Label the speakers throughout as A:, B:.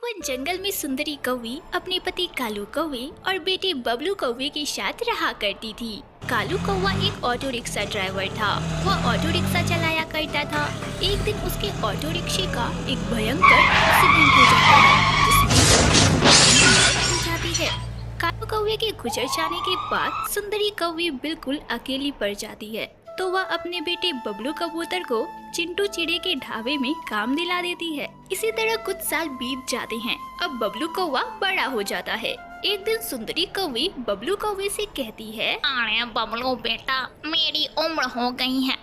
A: One जंगल में सुंदरी कौवी अपने पति कालू कौवे और बेटे बबलू कौवे के साथ रहा करती थी। कालू कौवा एक ऑटो रिक्शा ड्राइवर था। वह ऑटो रिक्शा चलाया करता था। एक दिन उसके ऑटो रिक्शे का एक भयंकर एक्सीडेंट हो जाता है, जिसमें हो जाती है। कालू कौवे के गुजर जाने के बाद सुंदरी कौवी बिल्कुल अकेली पड़ जाती है, तो वह अपने बेटे बबलू कबूतर को चिंटू चिड़े के ढाबे में काम दिला देती है। इसी तरह कुछ साल बीत जाते हैं। अब बबलू कौवा बड़ा हो जाता है। एक दिन सुंदरी कौवी बबलू कौवे से कहती है,
B: अरे बबलू बेटा, मेरी उम्र हो गई है।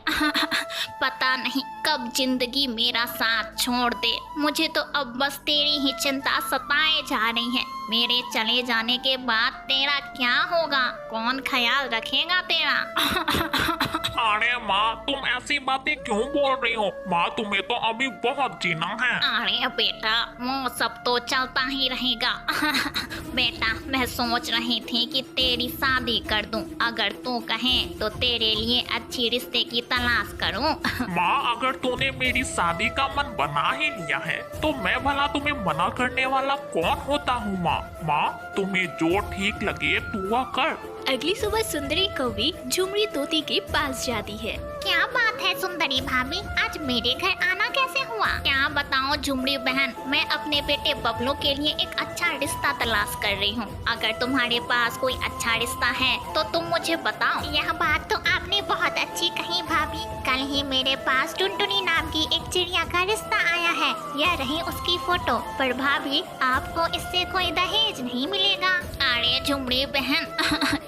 B: पता नहीं कब जिंदगी मेरा साथ छोड़ दे। मुझे तो अब बस तेरी ही चिंता सताए जा रही है। मेरे चले जाने के बाद तेरा क्या होगा? कौन ख्याल रखेगा तेरा?
C: अरे माँ, तुम ऐसी बातें क्यों बोल रही हो? माँ, तुम्हें तो अभी बहुत जीना है।
B: अरे बेटा, वो सब तो चलता ही रहेगा। बेटा, मैं सोच रही थी कि तेरी शादी कर दूं। अगर तू कहे तो तेरे लिए अच्छी रिश्ते की तलाश करूं।
C: माँ, अगर तूने मेरी शादी का मन बना ही लिया है तो मैं भला तुम्हें मना करने वाला कौन होता हूँ? माँ, तुम्हें जो ठीक लगे तू वह कर।
A: अगली सुबह सुंदरी कौवी झुमरी तोती के पास जाती है।
B: क्या बात है सुंदरी भाभी, आज मेरे घर आना कैसे हुआ? क्या बताऊं झुमरी बहन, मैं अपने बेटे बबलू के लिए एक अच्छा रिश्ता तलाश कर रही हूँ। अगर तुम्हारे पास कोई अच्छा रिश्ता है तो तुम मुझे बताओ। यह बात तो आपने बहुत अच्छी कही भाभी। कल ही मेरे पास टुनटुनी नाम की एक चिड़िया का रिश्ता आया है। यह रही उसकी फोटो। पर भाभी, आपको इससे कोई दहेज नहीं मिलेगा। अरे झुमरी बहन,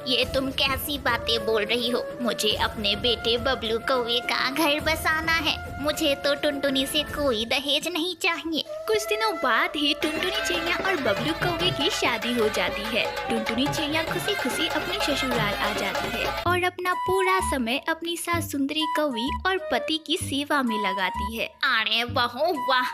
B: ये तुम कैसी बातें बोल रही हो? मुझे अपने बेटे बबलू कौवे का घर बसाना है। मुझे तो टुनटुनी से कोई दहेज नहीं चाहिए।
A: कुछ दिनों बाद ही टुनटुनी चिड़िया और बबलू कौवे की शादी हो जाती है। टुनटुनी चिड़िया खुशी खुशी अपने ससुराल आ जाती है और अपना पूरा समय अपनी सास सुंदरी कौवी और पति की सेवा में लगाती है।
B: अरे बहू वाह,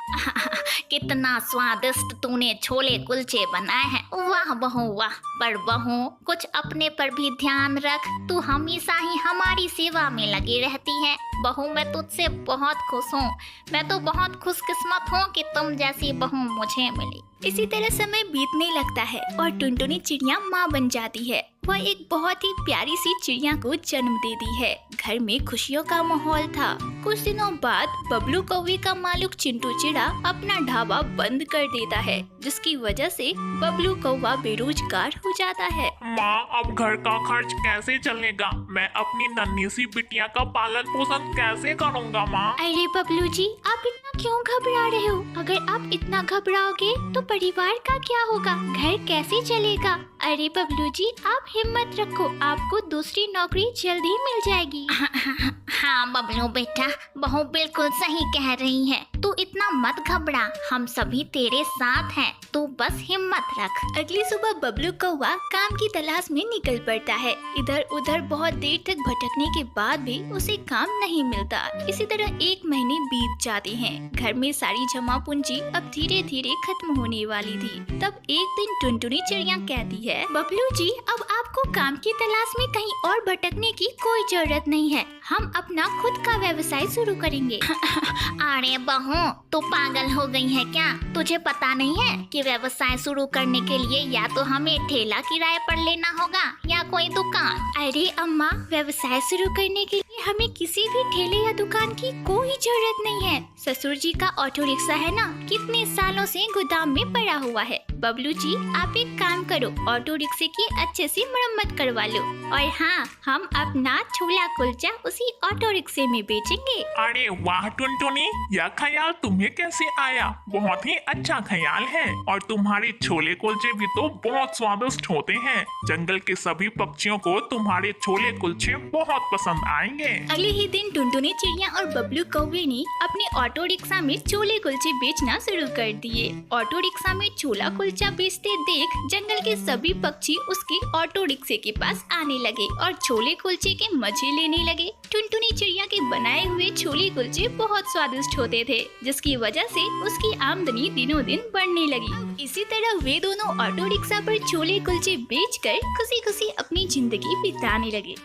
B: कितना स्वादिष्ट तूने छोले कुलचे बनाए हैं। वाह बहू वाह। पर बहू, कुछ अपने पर भी ध्यान रख। तू हमेशा ही हमारी सेवा में लगी रहती है। बहू, मैं तुझसे बहुत खुश हूँ। मैं तो बहुत खुशकिस्मत हूँ कि तुम जैसी बहू मुझे मिली।
A: इसी तरह समय बीतने लगता है और टुनटुनी चिड़िया माँ बन जाती है। वह एक बहुत ही प्यारी सी चिड़िया को जन्म देती है। घर में खुशियों का माहौल था। कुछ दिनों बाद बबलू कौवे का मालिक चिंटू चिड़ा अपना ढाबा बंद कर देता है, जिसकी वजह से बबलू कौवा बेरोजगार हो जाता है।
C: माँ, अब घर का खर्च कैसे चलेगा? मैं अपनी नन्ही सी बिटिया का पालन पोषण कैसे करूँगा? माँ,
A: अरे बबलू जी, आप इतना क्यों घबरा रहे हो? अगर आप इतना घबराओगे तो परिवार का क्या होगा? घर कैसे चलेगा? अरे बबलू जी, आप हिम्मत रखो, आपको दूसरी नौकरी जल्दी मिल जाएगी।
B: हाँ बबलू बेटा, बहू बिल्कुल सही कह रही है। तू इतना मत घबरा, हम सभी तेरे साथ हैं। तू बस हिम्मत रख।
A: अगली सुबह बबलू कौवा काम की तलाश में निकल पड़ता है। इधर उधर बहुत देर तक भटकने के बाद भी उसे काम नहीं मिलता। इसी तरह 1 महीने बीत जाते हैं। घर में सारी जमा पूंजी अब धीरे धीरे खत्म होने वाली थी। तब एक दिन टुनटुनी चिड़िया कहती है, बबलू जी, अब आपको काम की तलाश में कहीं और भटकने की कोई जरूरत नहीं है। हम अपना खुद का व्यवसाय शुरू करेंगे।
B: अरे बहू, तू पागल हो गई है क्या? तुझे पता नहीं है कि व्यवसाय शुरू करने के लिए या तो हमें ठेला किराए पर लेना होगा या कोई दुकान।
A: अरे अम्मा, व्यवसाय शुरू करने के लिए हमें किसी भी ठेले या दुकान की कोई जरूरत नहीं है। ससुर जी का ऑटो रिक्शा है ना, कितने सालों से गोदाम में पड़ा हुआ है। बबलू जी, आप एक काम करो, ऑटो रिक्शे की अच्छे से मरम्मत करवा लो। और हाँ, हम अपना छोला कुलचा उसी ऑटो रिक्शे में बेचेंगे।
C: अरे वाह टुनटुनी, यह ख्याल तुम्हें कैसे आया? बहुत ही अच्छा ख्याल है। और तुम्हारे छोले कुलचे भी तो बहुत स्वादिष्ट होते हैं। जंगल के सभी पक्षियों को तुम्हारे छोले कुलचे बहुत पसंद आएंगे।
A: अगले ही दिन टुनटुनी चिड़िया और बबलू कौवे ने अपने ऑटो रिक्शा में छोले कुलचे बेचना शुरू कर दिए। ऑटो रिक्शा में छोला कुलचा बेचते देख जंगल के सभी पक्षी उसके ऑटो रिक्शे के पास आने लगे और छोले कुलचे के मजे लेने लगे। टुनटुनी चिड़िया के बनाए हुए छोले कुलचे बहुत स्वादिष्ट होते थे, जिसकी वजह से उसकी आमदनी दिनों दिन बढ़ने लगी। इसी तरह वे दोनों ऑटो रिक्शा पर छोले कुलचे बेचकर खुशी खुशी अपनी जिंदगी बिताने लगे।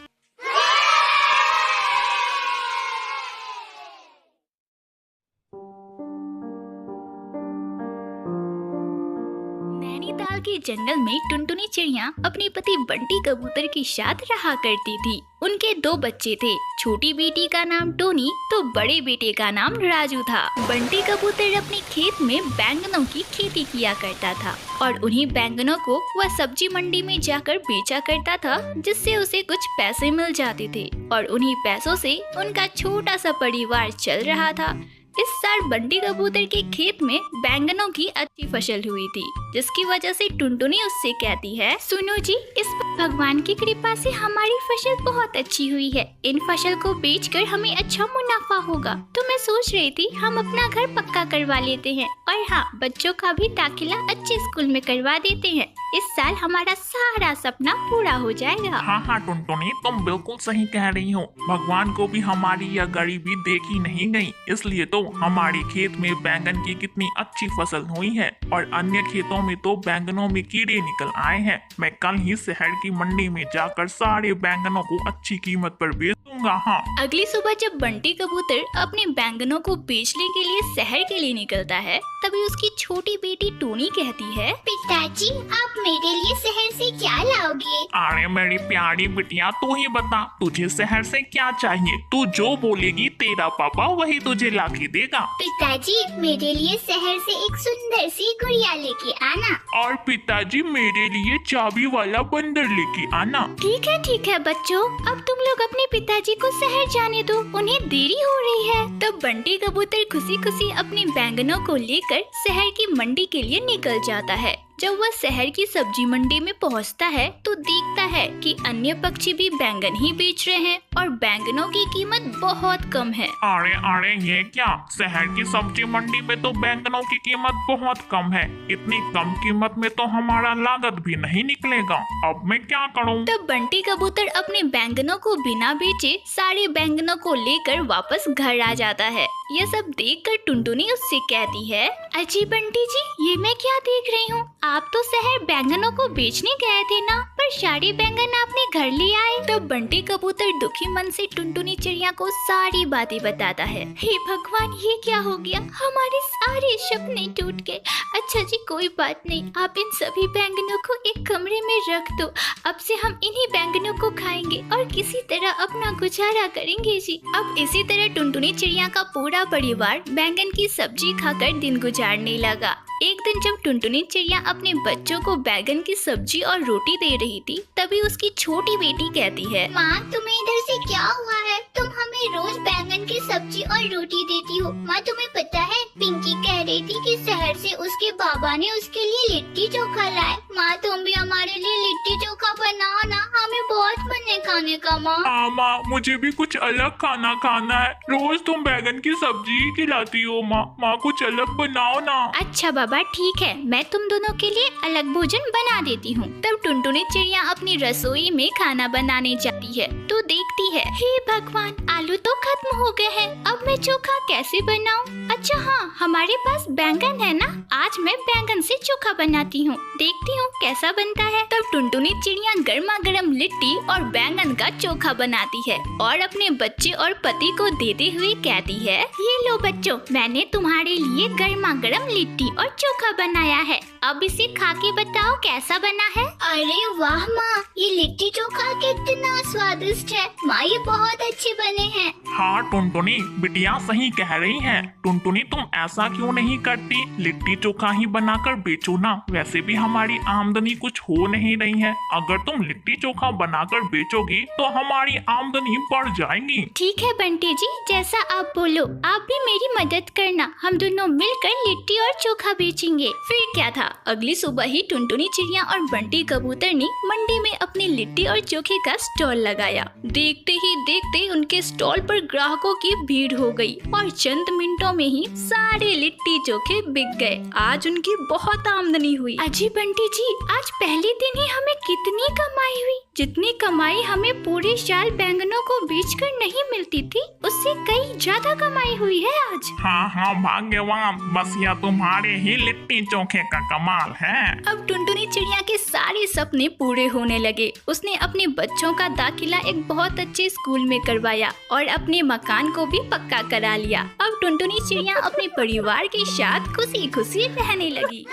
A: ताल के जंगल में टुनटुनी चिड़िया अपने पति बंटी कबूतर के साथ रहा करती थी। उनके 2 बच्चे थे। छोटी बेटी का नाम टोनी तो बड़े बेटे का नाम राजू था। बंटी कबूतर अपने खेत में बैंगनों की खेती किया करता था और उन्हीं बैंगनों को वह सब्जी मंडी में जाकर बेचा करता था, जिससे उसे कुछ पैसे मिल जाते थे और उन्हीं पैसों से उनका छोटा सा परिवार चल रहा था। इस साल बंटी कबूतर के खेत में बैंगनों की अच्छी फसल हुई थी, जिसकी वजह से टुनटुनी उससे कहती है, सुनो जी, इस भगवान की कृपा से हमारी फसल बहुत अच्छी हुई है। इन फसल को बेचकर हमें अच्छा मुनाफा होगा, तो मैं सोच रही थी हम अपना घर पक्का करवा लेते हैं और हाँ, बच्चों का भी दाखिला अच्छे स्कूल में करवा देते हैं। इस साल हमारा सारा सपना पूरा हो जाएगा।
C: हाँ टुनटुनी, तुम बिल्कुल सही कह रही हो। भगवान को भी हमारी यह गरीबी देखी नहीं गई, इसलिए तो हमारे खेत में बैंगन की कितनी अच्छी फसल हुई है और अन्य खेतों में तो बैंगनों में कीड़े निकल आए हैं। मैं कल ही शहर की मंडी में जाकर सारे बैंगनों को अच्छी कीमत पर बेच दूंगा। हाँ।
A: अगली सुबह जब बंटी कबूतर अपने बैंगनों को बेचने के लिए शहर के लिए निकलता है, तभी उसकी छोटी बेटी टोनी कहती है,
B: पिताजी, आप मेरे लिए शहर से क्या लाओगे?
C: अरे मेरी प्यारी बिटिया, तू ही बता, तुझे शहर से क्या चाहिए? तू जो बोलेगी तेरा पापा वही तुझे ला के देगा।
B: पिताजी, मेरे लिए शहर से एक सुंदर सी गुड़िया लेके आना।
C: और पिताजी, मेरे लिए चाबी वाला बंदर लेके आना।
A: ठीक है बच्चों, अब तुम लोग अपने पिताजी को शहर जाने दो, उन्हें देरी हो रही है। तब बंटी कबूतर खुशी खुशी अपने बैंगनों को लेकर शहर की मंडी के लिए निकल जाता है। जब वह शहर की सब्जी मंडी में पहुंचता है तो देखता है कि अन्य पक्षी भी बैंगन ही बेच रहे हैं और बैंगनों की कीमत बहुत कम है।
C: अरे ये क्या? शहर की सब्जी मंडी में तो बैंगनों की कीमत बहुत कम है। इतनी कम कीमत में तो हमारा लागत भी नहीं निकलेगा। अब मैं क्या करूं?
A: तब बंटी कबूतर अपने बैंगनों को बिना बेचे सारे बैंगनों को लेकर वापस घर आ जाता है। यह सब देखकर टुनटुनी उससे कहती है, अजी बंटी जी, ये मैं क्या देख रही हूँ? आप तो शहर बैंगनों को बेचने गए थे ना, पर सारे बैंगन आपने घर ले आए। तब बंटी कबूतर दुखी मन से टुनटुनी चिड़िया को सारी बातें बताता है। हे भगवान, ये क्या हो गया? हमारे सारे सपने टूट गए। अच्छा जी, कोई बात नहीं, आप इन सभी बैंगनों को एक कमरे में रख दो। अब से हम इन्हीं बैंगनों को खाएंगे और किसी तरह अपना गुजारा करेंगे जी। अब इसी तरह टुनटुनी चिड़िया का पूरा परिवार बैंगन की सब्जी खाकर दिन गुजारने लगा। एक दिन जब टुनटुनी चिड़िया अपने बच्चों को बैंगन की सब्जी और रोटी दे रही थी, तभी उसकी छोटी बेटी कहती है,
B: माँ, तुम्हें इधर से क्या हुआ है? तुम हमें रोज बैंगन की सब्जी और रोटी देती हो। माँ, तुम्हें पता है, पिंकी कह रही थी कि शहर से उसके बाबा ने उसके लिए लिट्टी चोखा लाए। माँ, तुम भी हमारे लिए लिट्टी चोखा बनाओ ना, हमें बहुत मन है खाने का।
C: माँ, मुझे भी कुछ अलग खाना खाना है। रोज तुम बैंगन की सब्जी ही खिलाती हो। माँ, कुछ अलग बनाओ ना।
A: अच्छा बाबा, ठीक है, मैं तुम दोनों के लिए अलग भोजन बना देती हूँ। तब टुनटुनी चिड़िया अपनी रसोई में खाना बनाने जाती है तो देखती है, हे भगवान, आलू तो खत्म हो गए हैं, अब मैं चोखा कैसे बनाऊं? अच्छा हाँ, हमारे पास बैंगन है ना, आज मैं बैंगन से चोखा बनाती हूँ, देखती हूँ कैसा बनता है। तब टुनटुनी चिड़िया गर्मा गर्म लिट्टी और बैंगन का चोखा बनाती है और अपने बच्चे और पति को देते हुए कहती है, ये लो बच्चों, मैंने तुम्हारे लिए गर्मा गर्म लिट्टी और चोखा बनाया है, अब इसे खा के बताओ कैसा बना है।
B: अरे वाह माँ, ये लिट्टी चोखा कितना स्वादिष्ट है। माँ, ये बहुत अच्छे बने हैं।
C: हाँ टुनटुनी, बिटिया सही कह रही है। टुनटुनी, तुम ऐसा क्यों नहीं करती? लिट्टी चोखा ही बनाकर बेचो ना, वैसे भी हमारी आमदनी कुछ हो नहीं रही है। अगर तुम लिट्टी चोखा बनाकर बेचोगी तो हमारी आमदनी बढ़ जाएगी।
A: ठीक है बंटी जी, जैसा आप बोलो। आप भी मेरी मदद करना, हम दोनों मिलकर लिट्टी और चोखा बेचेंगे। फिर क्या था, अगली सुबह ही टुनटुनी चिड़िया और बंटी कबूतर ने मंडी में अपनी लिट्टी और चोखे का स्टॉल लगाया। देखते ही देखते उनके स्टॉल पर ग्राहकों की भीड़ हो गई और चंद मिनटों में ही सारे लिट्टी चोखे बिक गए। आज उनकी बहुत आमदनी हुई। अजी बंटी जी, आज पहले दिन ही हमें कितनी कमाई हुई। जितनी कमाई हमें पूरे साल बैंगनों को बेचकर नहीं मिलती थी, उससे कई ज्यादा कमाई हुई है आज।
C: हाँ भाग्यवान, बस यह तुम्हारे ही लिट्टी चोखे का कमाल है।
A: अब टुनटुनी चिड़िया के सारे सपने पूरे होने लगे। उसने अपने बच्चों का दाखिला एक बहुत अच्छे स्कूल में करवाया और अपने मकान को भी पक्का करा लिया। अब टुनटुनी चिड़िया अपने परिवार के साथ खुशी खुशी रहने लगी।